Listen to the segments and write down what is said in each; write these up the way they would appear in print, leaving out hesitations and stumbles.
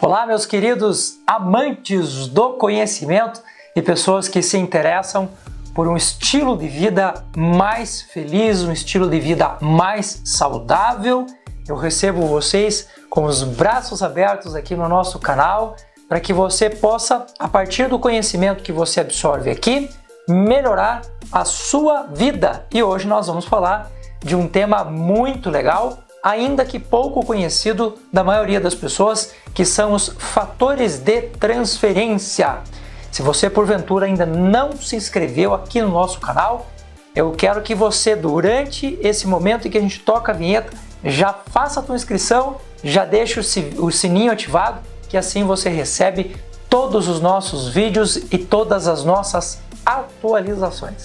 Olá, meus queridos amantes do conhecimento e pessoas que se interessam por um estilo de vida mais feliz, um estilo de vida mais saudável. Eu recebo vocês com os braços abertos aqui no nosso canal para que você possa, a partir do conhecimento que você absorve aqui, melhorar a sua vida. E hoje nós vamos falar de um tema muito legal, ainda que pouco conhecido da maioria das pessoas, que são os fatores de transferência. Se você porventura ainda não se inscreveu aqui no nosso canal, eu quero que você, durante esse momento em que a gente toca a vinheta, já faça a tua inscrição, já deixe o sininho ativado, que assim você recebe todos os nossos vídeos e todas as nossas atualizações.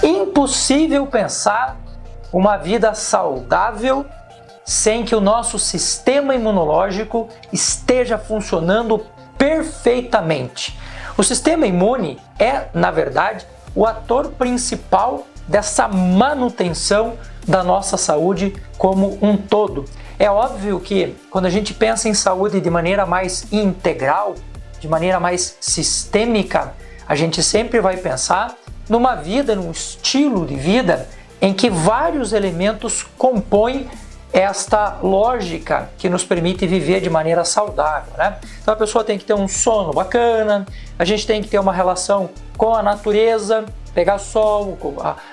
Impossível pensar uma vida saudável sem que o nosso sistema imunológico esteja funcionando perfeitamente. O sistema imune é, na verdade, o ator principal dessa manutenção da nossa saúde como um todo. É óbvio que quando a gente pensa em saúde de maneira mais integral, de maneira mais sistêmica, a gente sempre vai pensar numa vida, num estilo de vida em que vários elementos compõem esta lógica que nos permite viver de maneira saudável, né? Então a pessoa tem que ter um sono bacana, a gente tem que ter uma relação com a natureza, pegar sol,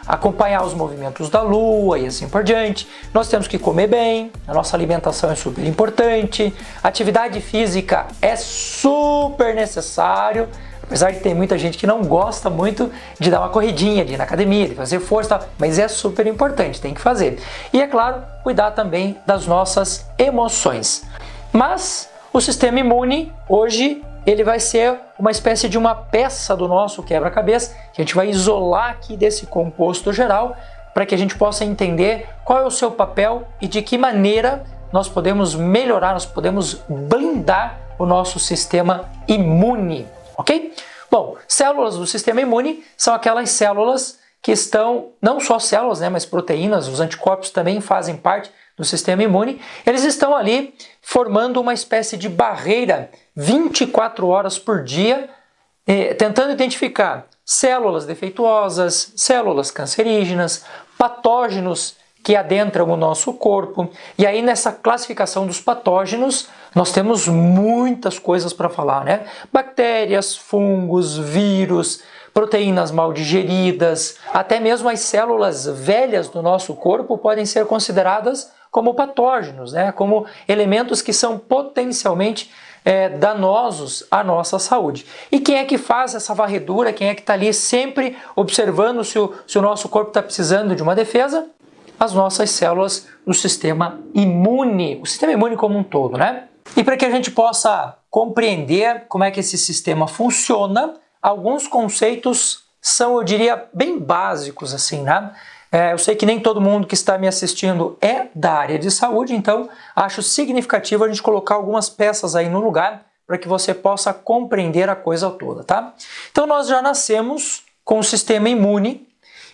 acompanhar os movimentos da lua e assim por diante. Nós temos que comer bem, a nossa alimentação é super importante, atividade física é super necessário, apesar de ter muita gente que não gosta muito de dar uma corridinha, de ir na academia, de fazer força, mas é super importante, tem que fazer. E é claro, cuidar também das nossas emoções. Mas o sistema imune, hoje, ele vai ser uma espécie de uma peça do nosso quebra-cabeça, que a gente vai isolar aqui desse composto geral, para que a gente possa entender qual é o seu papel e de que maneira nós podemos melhorar, nós podemos blindar o nosso sistema imune. Ok? Bom, células do sistema imune são aquelas células que estão, não só células, né, mas proteínas, os anticorpos também fazem parte do sistema imune. Eles estão ali formando uma espécie de barreira 24 horas por dia, tentando identificar células defeituosas, células cancerígenas, patógenos que adentram o nosso corpo. E aí nessa classificação dos patógenos, nós temos muitas coisas para falar, né? Bactérias, fungos, vírus, proteínas mal digeridas, até mesmo as células velhas do nosso corpo podem ser consideradas como patógenos, né? Como elementos que são potencialmente danosos à nossa saúde. E quem é que faz essa varredura? Quem é que está ali sempre observando se o nosso corpo está precisando de uma defesa? As nossas células do sistema imune, o sistema imune como um todo, né? E para que a gente possa compreender como é que esse sistema funciona, alguns conceitos são, eu diria, bem básicos, assim, né? Eu sei que nem todo mundo que está me assistindo é da área de saúde, então acho significativo a gente colocar algumas peças aí no lugar para que você possa compreender a coisa toda, tá? Então nós já nascemos com o sistema imune,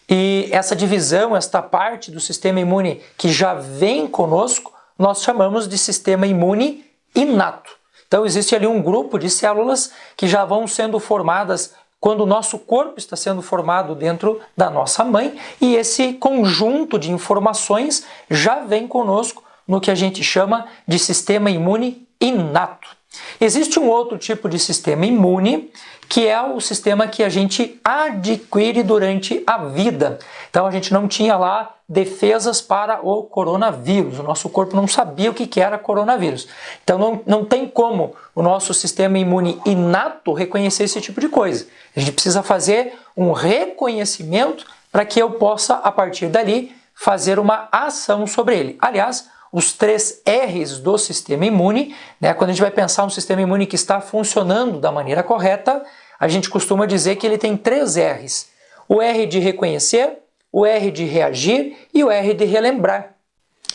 e essa divisão, esta parte do sistema imune que já vem conosco, nós chamamos de sistema imune inato. Então existe ali um grupo de células que já vão sendo formadas quando o nosso corpo está sendo formado dentro da nossa mãe, e esse conjunto de informações já vem conosco no que a gente chama de sistema imune inato. Existe um outro tipo de sistema imune, que é o sistema que a gente adquire durante a vida. Então a gente não tinha lá defesas para o coronavírus, o nosso corpo não sabia o que era coronavírus. Então não tem como o nosso sistema imune inato reconhecer esse tipo de coisa. A gente precisa fazer um reconhecimento para que eu possa, a partir dali, fazer uma ação sobre ele. Aliás, os 3 R's do sistema imune, né? Quando a gente vai pensar um sistema imune que está funcionando da maneira correta, a gente costuma dizer que ele tem 3 R's. O R de reconhecer, o R de reagir e o R de relembrar.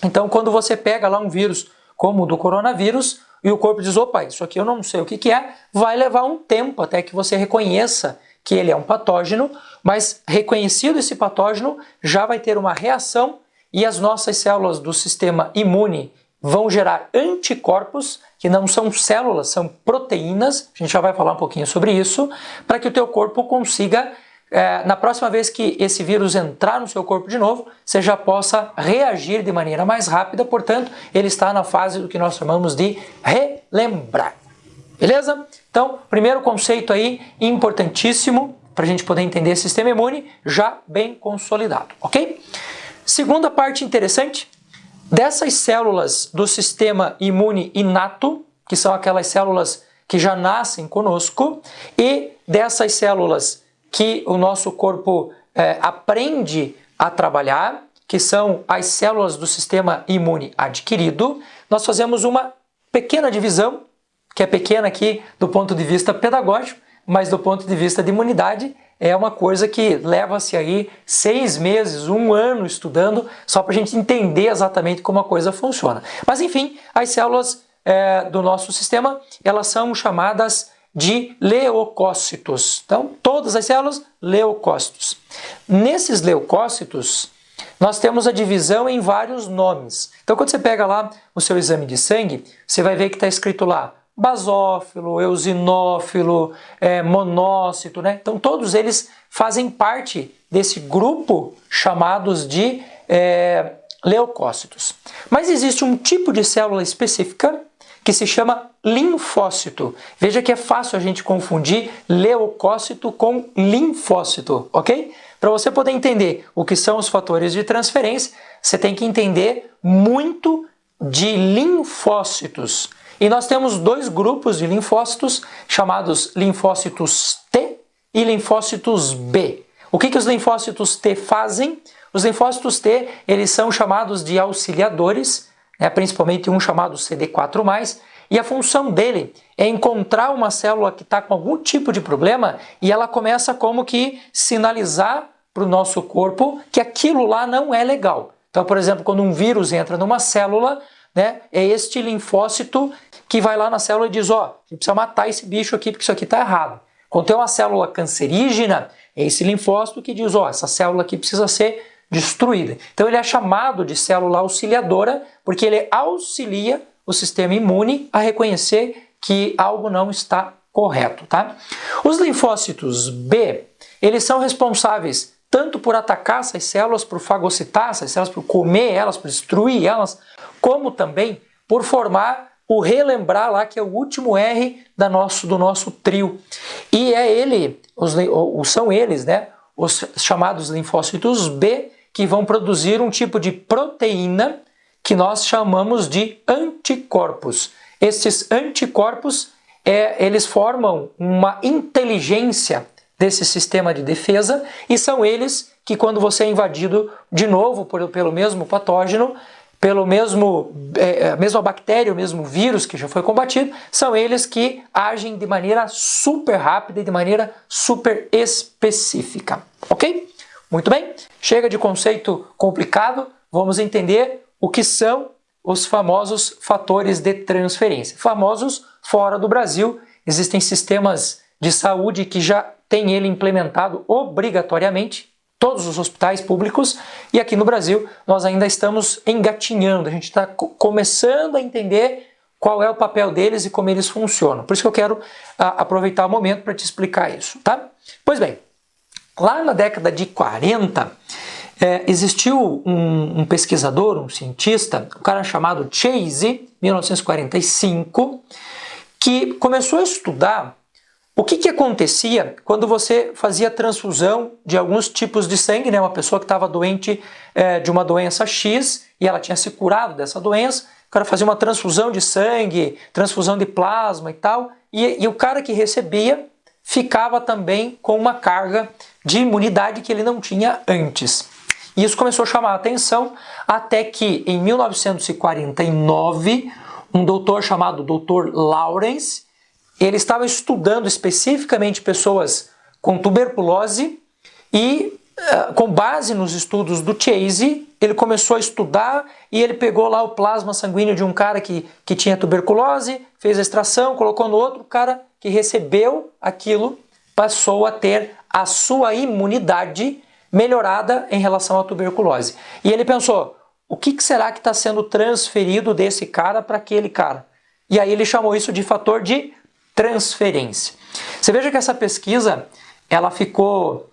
Então, quando você pega lá um vírus como o do coronavírus, e o corpo diz, opa, isso aqui eu não sei o que é, vai levar um tempo até que você reconheça que ele é um patógeno, mas reconhecido esse patógeno, já vai ter uma reação e as nossas células do sistema imune vão gerar anticorpos, que não são células, são proteínas, a gente já vai falar um pouquinho sobre isso, para que o teu corpo consiga, na próxima vez que esse vírus entrar no seu corpo de novo, você já possa reagir de maneira mais rápida, portanto, ele está na fase do que nós chamamos de relembrar. Beleza? Então, primeiro conceito aí, importantíssimo, para a gente poder entender o sistema imune, já bem consolidado, ok? Segunda parte interessante, dessas células do sistema imune inato, que são aquelas células que já nascem conosco, e dessas células que o nosso corpo aprende a trabalhar, que são as células do sistema imune adquirido, nós fazemos uma pequena divisão, que é pequena aqui do ponto de vista pedagógico, mas do ponto de vista de imunidade é uma coisa que leva-se aí 6 meses, 1 ano estudando, só para a gente entender exatamente como a coisa funciona. Mas enfim, as células do nosso sistema, elas são chamadas de leucócitos. Então, todas as células, leucócitos. Nesses leucócitos, nós temos a divisão em vários nomes. Então, quando você pega lá o seu exame de sangue, você vai ver que está escrito lá basófilo, eosinófilo, monócito, né? Então todos eles fazem parte desse grupo chamados de leucócitos. Mas existe um tipo de célula específica que se chama linfócito. Veja que é fácil a gente confundir leucócito com linfócito, ok? Para você poder entender o que são os fatores de transferência, você tem que entender muito de linfócitos. E nós temos 2 grupos de linfócitos, chamados linfócitos T e linfócitos B. O que os linfócitos T fazem? Os linfócitos T, eles são chamados de auxiliadores, principalmente um chamado CD4+, e a função dele é encontrar uma célula que está com algum tipo de problema e ela começa como que sinalizar para o nosso corpo que aquilo lá não é legal. Então, por exemplo, quando um vírus entra numa célula, é este linfócito que vai lá na célula e diz, a gente precisa matar esse bicho aqui porque isso aqui está errado. Quando tem uma célula cancerígena, é esse linfócito que diz, essa célula aqui precisa ser destruída. Então ele é chamado de célula auxiliadora porque ele auxilia o sistema imune a reconhecer que algo não está correto, tá? Os linfócitos B, eles são responsáveis tanto por atacar essas células, por fagocitar essas células, por comer elas, por destruir elas, como também por formar o relembrar lá, que é o último R do nosso trio. E são eles, os chamados linfócitos B, que vão produzir um tipo de proteína que nós chamamos de anticorpos. Estes anticorpos, eles formam uma inteligência desse sistema de defesa e são eles que, quando você é invadido de novo pelo mesmo patógeno, pelo a mesma bactéria, o mesmo vírus que já foi combatido, são eles que agem de maneira super rápida e de maneira super específica. Ok? Muito bem, chega de conceito complicado, vamos entender o que são os famosos fatores de transferência. Famosos fora do Brasil, existem sistemas de saúde que já têm ele implementado obrigatoriamente, todos os hospitais públicos, e aqui no Brasil nós ainda estamos engatinhando, a gente está começando a entender qual é o papel deles e como eles funcionam. Por isso que eu quero aproveitar o momento para te explicar isso, tá? Pois bem, lá na década de 40, existiu um pesquisador, um cientista, um cara chamado Chase, 1945, que começou a estudar o que acontecia quando você fazia transfusão de alguns tipos de sangue, uma pessoa que estava doente de uma doença X e ela tinha se curado dessa doença, o cara fazia uma transfusão de sangue, transfusão de plasma e tal, e o cara que recebia ficava também com uma carga de imunidade que ele não tinha antes. E isso começou a chamar a atenção até que em 1949, um doutor chamado Dr. Lawrence, ele estava estudando especificamente pessoas com tuberculose e, com base nos estudos do Chase, ele começou a estudar e ele pegou lá o plasma sanguíneo de um cara que tinha tuberculose, fez a extração, colocou no outro, o cara que recebeu aquilo passou a ter a sua imunidade melhorada em relação à tuberculose. E ele pensou, o que será que está sendo transferido desse cara para aquele cara? E aí ele chamou isso de fator de transferência. Você veja que essa pesquisa, ela ficou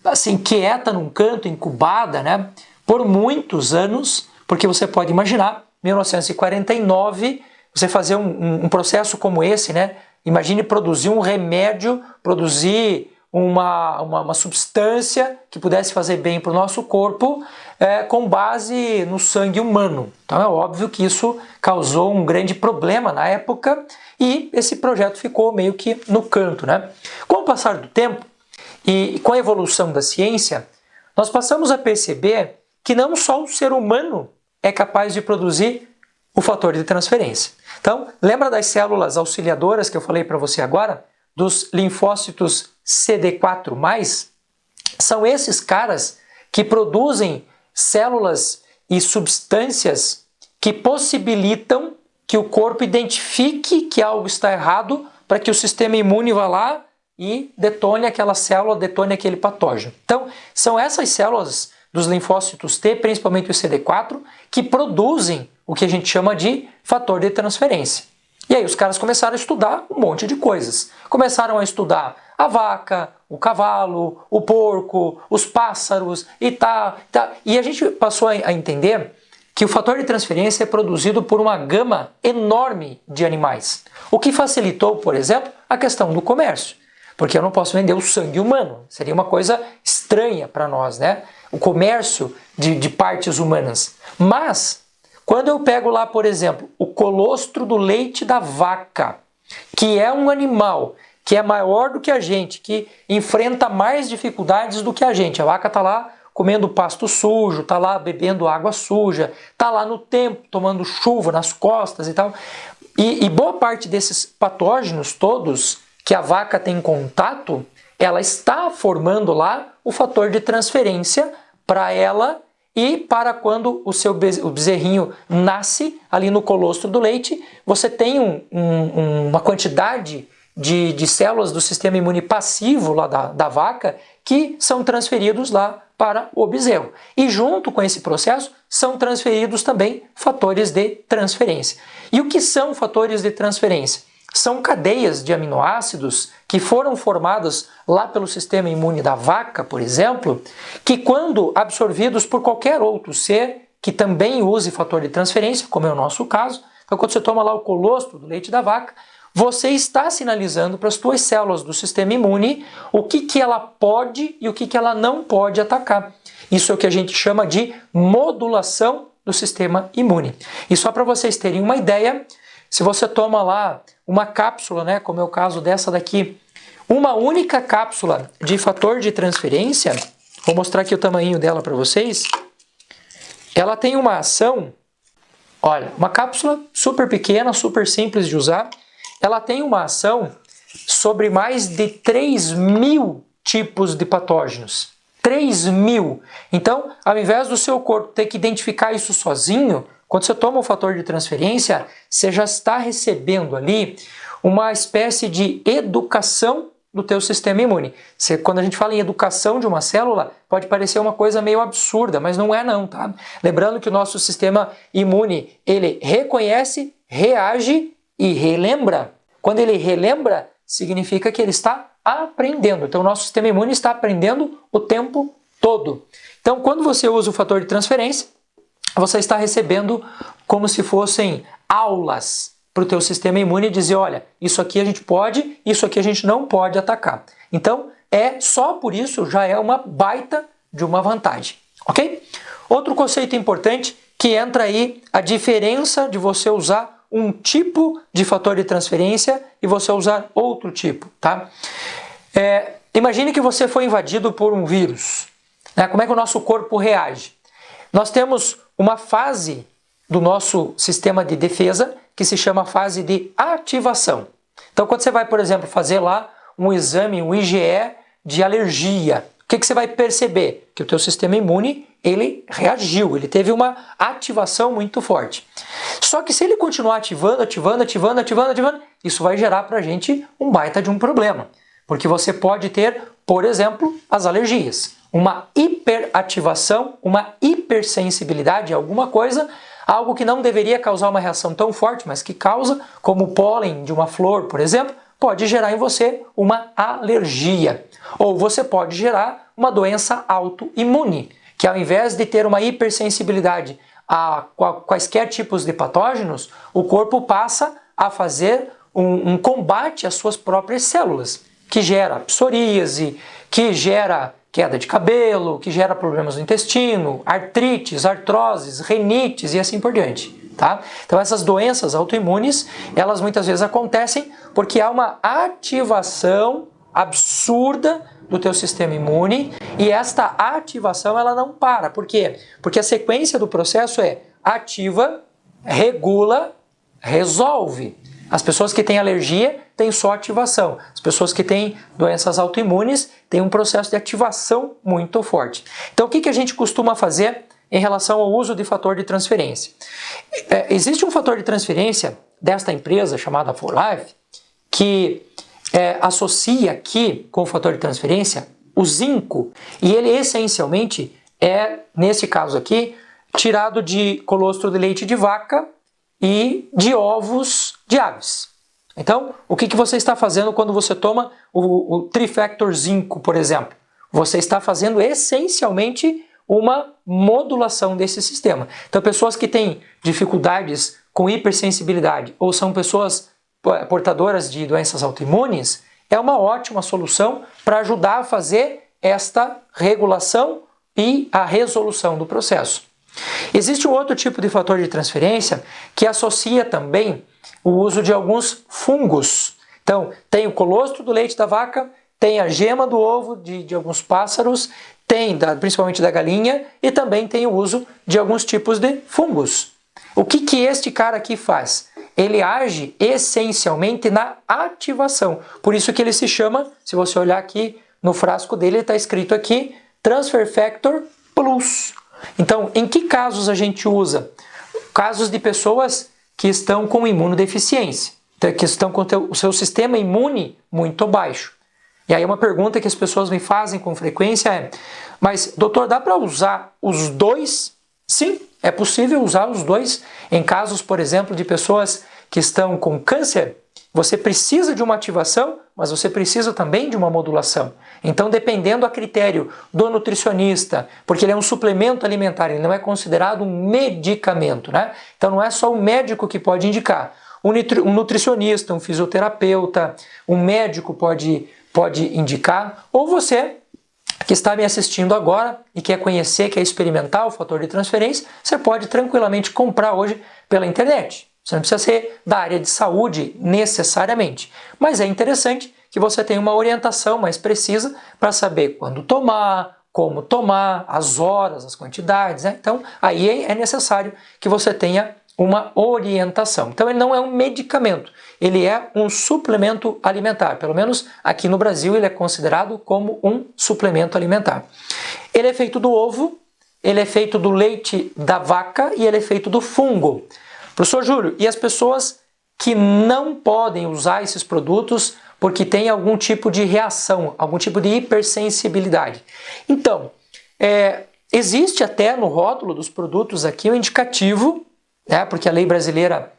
assim, quieta num canto, incubada, né, por muitos anos, porque você pode imaginar, 1949, você fazer um processo como esse, né, imagine produzir um remédio, produzir uma substância que pudesse fazer bem para o nosso corpo com base no sangue humano. Então é óbvio que isso causou um grande problema na época e esse projeto ficou meio que no canto, né? Com o passar do tempo e com a evolução da ciência, nós passamos a perceber que não só o ser humano é capaz de produzir o fator de transferência. Então, lembra das células auxiliadoras que eu falei para você agora? Dos linfócitos CD4+, são esses caras que produzem células e substâncias que possibilitam que o corpo identifique que algo está errado para que o sistema imune vá lá e detone aquela célula, detone aquele patógeno. Então, são essas células dos linfócitos T, principalmente o CD4, que produzem o que a gente chama de fator de transferência. E aí os caras começaram a estudar um monte de coisas. Começaram a estudar a vaca, o cavalo, o porco, os pássaros e tal. E a gente passou a entender que o fator de transferência é produzido por uma gama enorme de animais. O que facilitou, por exemplo, a questão do comércio. Porque eu não posso vender o sangue humano. Seria uma coisa estranha para nós, né? O comércio de partes humanas. Mas, quando eu pego lá, por exemplo, o colostro do leite da vaca, que é um animal que é maior do que a gente, que enfrenta mais dificuldades do que a gente. A vaca está lá comendo pasto sujo, está lá bebendo água suja, está lá no tempo tomando chuva nas costas e tal. E boa parte desses patógenos todos que a vaca tem contato, ela está formando lá o fator de transferência para ela e para quando o bezerrinho nasce ali no colostro do leite, você tem uma quantidade de células do sistema imune passivo lá da vaca que são transferidos lá para o bezerro. E junto com esse processo são transferidos também fatores de transferência. E o que são fatores de transferência? São cadeias de aminoácidos que foram formadas lá pelo sistema imune da vaca, por exemplo, que quando absorvidos por qualquer outro ser que também use fator de transferência, como é o nosso caso, então quando você toma lá o colostro do leite da vaca, você está sinalizando para as suas células do sistema imune o que ela pode e o que ela não pode atacar. Isso é o que a gente chama de modulação do sistema imune. E só para vocês terem uma ideia, se você toma lá uma cápsula, né, como é o caso dessa daqui, uma única cápsula de fator de transferência, vou mostrar aqui o tamanho dela para vocês, ela tem uma ação, olha, uma cápsula super pequena, super simples de usar, ela tem uma ação sobre mais de 3.000 tipos de patógenos. 3.000! Então, ao invés do seu corpo ter que identificar isso sozinho, quando você toma o fator de transferência, você já está recebendo ali uma espécie de educação do teu sistema imune. Quando a gente fala em educação de uma célula, pode parecer uma coisa meio absurda, mas não é não, tá? Lembrando que o nosso sistema imune, ele reconhece, reage e relembra. Quando ele relembra, significa que ele está aprendendo. Então, o nosso sistema imune está aprendendo o tempo todo. Então, quando você usa o fator de transferência, você está recebendo como se fossem aulas para o teu sistema imune dizer, olha, isso aqui a gente pode, isso aqui a gente não pode atacar. Então, só por isso já é uma baita de uma vantagem, ok? Outro conceito importante que entra aí a diferença de você usar um tipo de fator de transferência e você usar outro tipo, tá? Imagine que você foi invadido por um vírus, né? Como é que o nosso corpo reage? Nós temos uma fase do nosso sistema de defesa que se chama fase de ativação. Então, quando você vai, por exemplo, fazer lá um exame, um IgE de alergia, o que você vai perceber? Que o teu sistema imune ele reagiu, ele teve uma ativação muito forte. Só que se ele continuar ativando, isso vai gerar para a gente um baita de um problema. Porque você pode ter, por exemplo, as alergias. Uma hiperativação, uma hipersensibilidade a alguma coisa, algo que não deveria causar uma reação tão forte, mas que causa, como o pólen de uma flor, por exemplo, pode gerar em você uma alergia. Ou você pode gerar uma doença autoimune, que ao invés de ter uma hipersensibilidade a quaisquer tipos de patógenos, o corpo passa a fazer um combate às suas próprias células, que gera psoríase, que gera queda de cabelo, que gera problemas no intestino, artrites, artroses, rinites e assim por diante. Tá? Então essas doenças autoimunes, elas muitas vezes acontecem porque há uma ativação absurda do teu sistema imune e esta ativação ela não para. Por quê? Porque a sequência do processo é ativa, regula, resolve. As pessoas que têm alergia têm só ativação. As pessoas que têm doenças autoimunes têm um processo de ativação muito forte. Então o que a gente costuma fazer em relação ao uso de fator de transferência? Existe um fator de transferência desta empresa chamada 4Life que associa aqui com o fator de transferência o zinco e ele essencialmente nesse caso aqui, tirado de colostro de leite de vaca e de ovos de aves. Então, o que você está fazendo quando você toma o Trifactor Zinco, por exemplo? Você está fazendo essencialmente uma modulação desse sistema. Então, pessoas que têm dificuldades com hipersensibilidade ou são pessoas portadoras de doenças autoimunes, é uma ótima solução para ajudar a fazer esta regulação e a resolução do processo. Existe um outro tipo de fator de transferência que associa também o uso de alguns fungos. Então, tem o colostro do leite da vaca, tem a gema do ovo de alguns pássaros, tem principalmente da galinha e também tem o uso de alguns tipos de fungos. O que este cara aqui faz? Ele age essencialmente na ativação. Por isso que ele se chama, se você olhar aqui no frasco dele, está escrito aqui Transfer Factor Plus. Então, em que casos a gente usa? Casos de pessoas que estão com imunodeficiência, que estão com o seu sistema imune muito baixo. E aí uma pergunta que as pessoas me fazem com frequência é: mas doutor, dá para usar os dois? Sim, é possível usar os dois. Em casos, por exemplo, de pessoas que estão com câncer, você precisa de uma ativação, mas você precisa também de uma modulação. Então, dependendo a critério do nutricionista, porque ele é um suplemento alimentar, ele não é considerado um medicamento, né? Então, não é só o médico que pode indicar. Um nutricionista, um fisioterapeuta, um médico pode indicar, ou você que está me assistindo agora e quer conhecer, quer experimentar o fator de transferência, você pode tranquilamente comprar hoje pela internet. Você não precisa ser da área de saúde necessariamente, mas é interessante que você tenha uma orientação mais precisa para saber quando tomar, como tomar, as horas, as quantidades, né? Então, aí é necessário que você tenha uma orientação. Então, ele não é um medicamento, ele é um suplemento alimentar. Pelo menos aqui no Brasil ele é considerado como um suplemento alimentar. Ele é feito do ovo, ele é feito do leite da vaca e ele é feito do fungo. Professor Júlio, e as pessoas que não podem usar esses produtos porque tem algum tipo de reação, algum tipo de hipersensibilidade? Então, existe até no rótulo dos produtos aqui um indicativo, né, porque a lei brasileira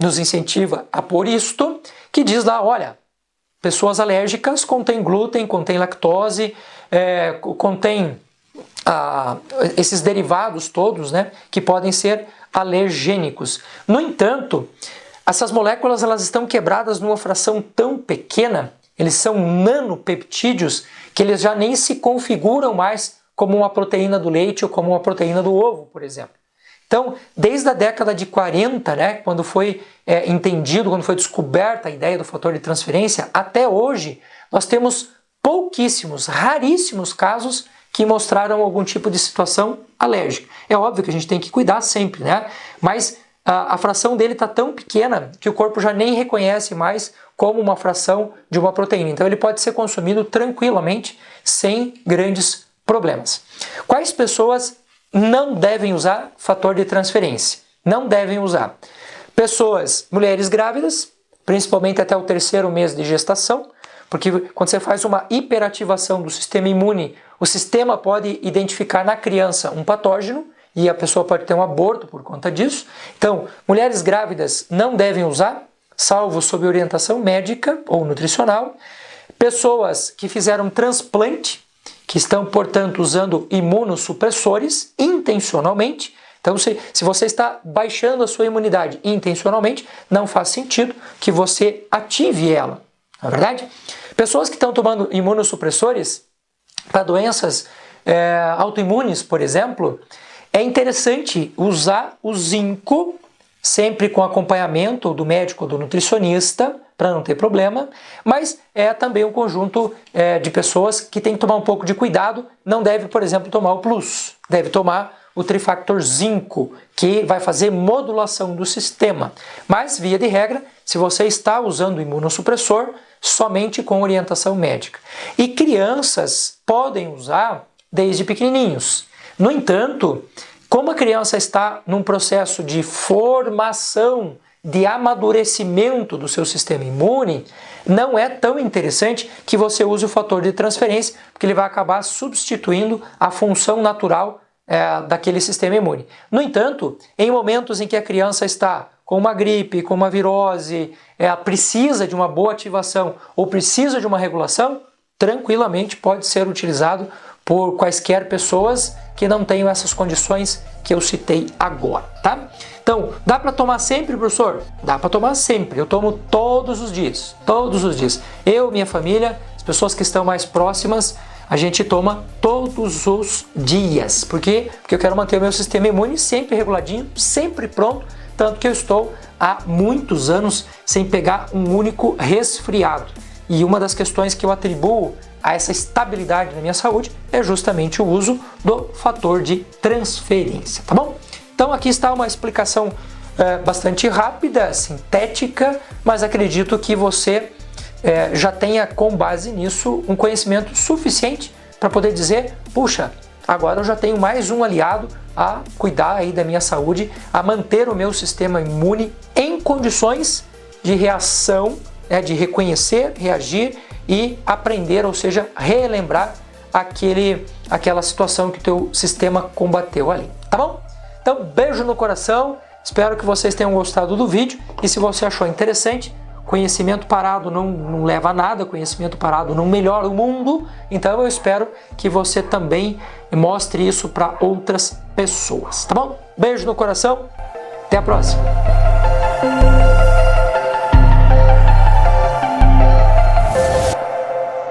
nos incentiva a pôr isto, que diz lá, olha, pessoas alérgicas contém glúten, contém lactose, contém esses derivados todos, né, que podem ser alergênicos. No entanto, essas moléculas elas estão quebradas numa fração tão pequena, eles são nanopeptídeos, que eles já nem se configuram mais como uma proteína do leite ou como uma proteína do ovo, por exemplo. Então, desde a década de 40, né, quando foi entendido, quando foi descoberta a ideia do fator de transferência, até hoje nós temos pouquíssimos, raríssimos casos que mostraram algum tipo de situação alérgica. É óbvio que a gente tem que cuidar sempre, né? Mas a fração dele está tão pequena que o corpo já nem reconhece mais como uma fração de uma proteína. Então ele pode ser consumido tranquilamente, sem grandes problemas. Quais pessoas não devem usar fator de transferência? Não devem usar. Pessoas, mulheres grávidas, principalmente até o 3º mês de gestação, porque quando você faz uma hiperativação do sistema imune, o sistema pode identificar na criança um patógeno e a pessoa pode ter um aborto por conta disso. Então, mulheres grávidas não devem usar, salvo sob orientação médica ou nutricional. Pessoas que fizeram transplante, que estão, portanto, usando imunossupressores intencionalmente. Então, se você está baixando a sua imunidade intencionalmente, não faz sentido que você ative ela, não é verdade? Pessoas que estão tomando imunossupressores para doenças autoimunes, por exemplo, é interessante usar o zinco, sempre com acompanhamento do médico ou do nutricionista, para não ter problema, mas é também um conjunto de pessoas que tem que tomar um pouco de cuidado, não deve, por exemplo, tomar o Plus, deve tomar o Trifactor Zinco, que vai fazer modulação do sistema. Mas, via de regra, se você está usando o imunossupressor, somente com orientação médica. E crianças podem usar desde pequenininhos. No entanto, como a criança está num processo de formação, de amadurecimento do seu sistema imune, não é tão interessante que você use o fator de transferência, porque ele vai acabar substituindo a função natural daquele sistema imune. No entanto, em momentos em que a criança está com uma gripe, com uma virose, precisa de uma boa ativação ou precisa de uma regulação, tranquilamente pode ser utilizado por quaisquer pessoas que não tenham essas condições que eu citei agora, tá? Então, dá para tomar sempre, professor? Dá para tomar sempre. Eu tomo todos os dias, todos os dias. Eu, minha família, as pessoas que estão mais próximas, a gente toma todos os dias. Por quê? Porque eu quero manter o meu sistema imune sempre reguladinho, sempre pronto, tanto que eu estou há muitos anos sem pegar um único resfriado. E uma das questões que eu atribuo a essa estabilidade na minha saúde é justamente o uso do fator de transferência, tá bom? Então aqui está uma explicação bastante rápida, sintética, mas acredito que você já tenha com base nisso um conhecimento suficiente para poder dizer, puxa, agora eu já tenho mais um aliado a cuidar aí da minha saúde, a manter o meu sistema imune em condições de reação, de reconhecer, reagir e aprender, ou seja, relembrar aquela situação que o teu sistema combateu ali, tá bom? Então, beijo no coração, espero que vocês tenham gostado do vídeo e se você achou interessante, conhecimento parado não leva a nada, conhecimento parado não melhora o mundo, então eu espero que você também mostre isso para outras pessoas, tá bom? Beijo no coração, até a próxima!